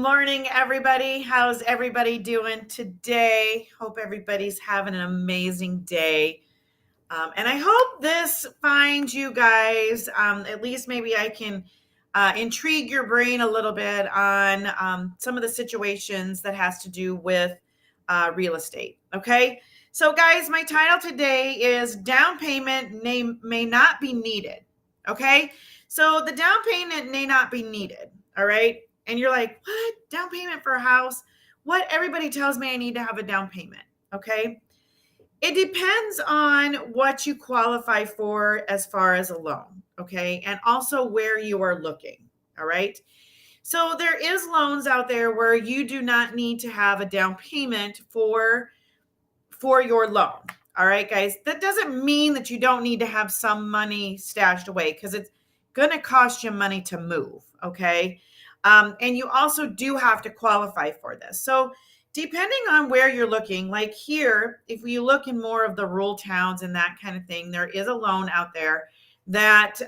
morning, everybody. How's everybody doing today? Hope everybody's having an amazing day. And I hope this finds you guys, at least maybe I can intrigue your brain a little bit on some of the situations that has to do with real estate. Okay. So guys, my title today is down payment may not be needed. Okay. So the down payment may not be needed. All right. And you're like, what? Down payment for a house? What? Everybody tells me I need to have a down payment. Okay. It depends on what you qualify for as far as a loan, okay? And also where you are looking, all right? So there is loans out there where you do not need to have a down payment for your loan. All right, guys. That doesn't mean that you don't need to have some money stashed away because it's going to cost you money to move, okay? And you also do have to qualify for this. So depending on where you're looking, like here, if you look in more of the rural towns and that kind of thing, there is a loan out there that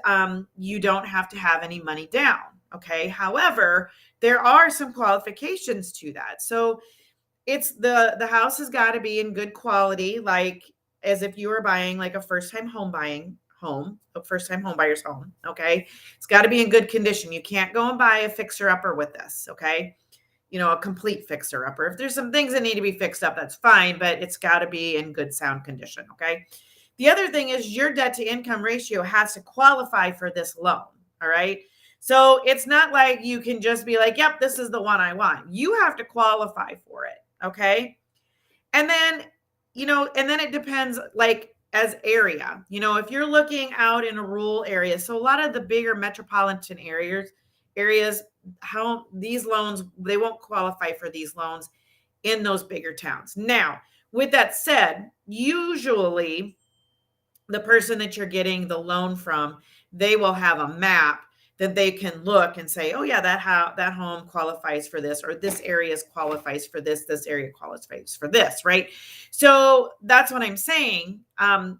you don't have to have any money down, okay? However, there are some qualifications to that. So it's the house has got to be in good quality, like as if you were buying like a first time a first time home buyer's home. Okay. It's got to be in good condition. You can't go and buy a fixer upper with this. Okay. You know, a complete fixer upper. If there's some things that need to be fixed up, that's fine, but it's got to be in good sound condition. Okay. The other thing is your debt to income ratio has to qualify for this loan. All right. So it's not like you can just be like, yep, this is the one I want. You have to qualify for it. Okay. And then, and then it depends like as area, if you're looking out in a rural area. So a lot of the bigger metropolitan areas, how these loans, they won't qualify for these loans in those bigger towns. Now, with that said, usually the person that you're getting the loan from, they will have a map that they can look and say, oh yeah, that home qualifies for this, or this area qualifies for this area qualifies for this, right? So that's what I'm saying.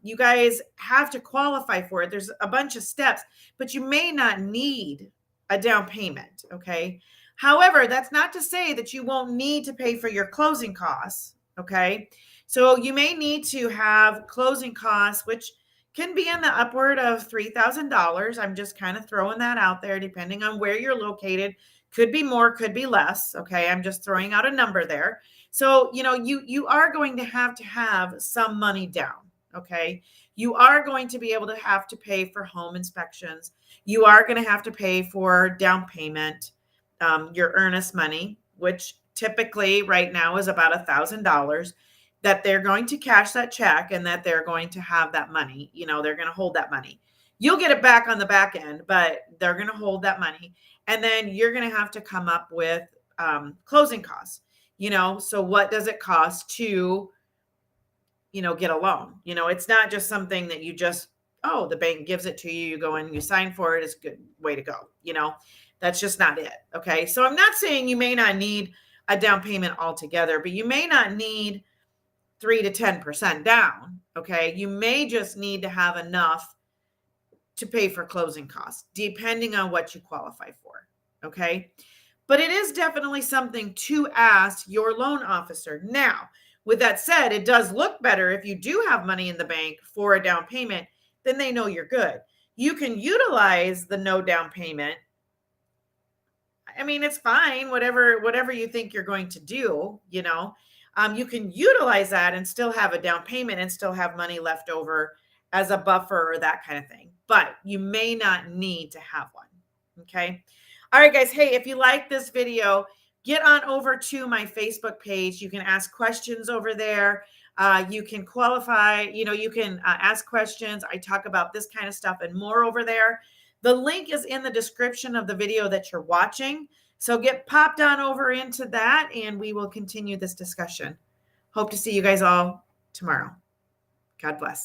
You guys have to qualify for it. There's a bunch of steps, but you may not need a down payment, okay? However, that's not to say that you won't need to pay for your closing costs, okay? So you may need to have closing costs, which can be in the upward of $3,000. I'm just kind of throwing that out there, depending on where you're located. Could be more, could be less. Okay, I'm just throwing out a number there. So you are going to have some money down. Okay, you are going to be able to have to pay for home inspections. You are going to have to pay for down payment, your earnest money, which typically right now is about $1,000. That they're going to cash that check and that they're going to have that money. They're going to hold that money. You'll get it back on the back end, but they're going to hold that money. And then you're going to have to come up with closing costs. So what does it cost to, get a loan? It's not just something that you just, the bank gives it to you, you go in, you sign for it. It's a good way to go. That's just not it. Okay. So I'm not saying you may not need a down payment altogether, but you may not need 3 to 10% down. Okay. You may just need to have enough to pay for closing costs, depending on what you qualify for. Okay. But it is definitely something to ask your loan officer. Now, with that said, it does look better if you do have money in the bank for a down payment, then they know you're good. You can utilize the no down payment. I mean, it's fine, whatever you think you're going to do, you can utilize that and still have a down payment and still have money left over as a buffer or that kind of thing. But you may not need to have one. Okay. All right, guys. Hey, if you like this video, get on over to my Facebook page. You can ask questions over there. You can qualify, you can ask questions. I talk about this kind of stuff and more over there. The link is in the description of the video that you're watching. So get popped on over into that and we will continue this discussion. Hope to see you guys all tomorrow. God bless.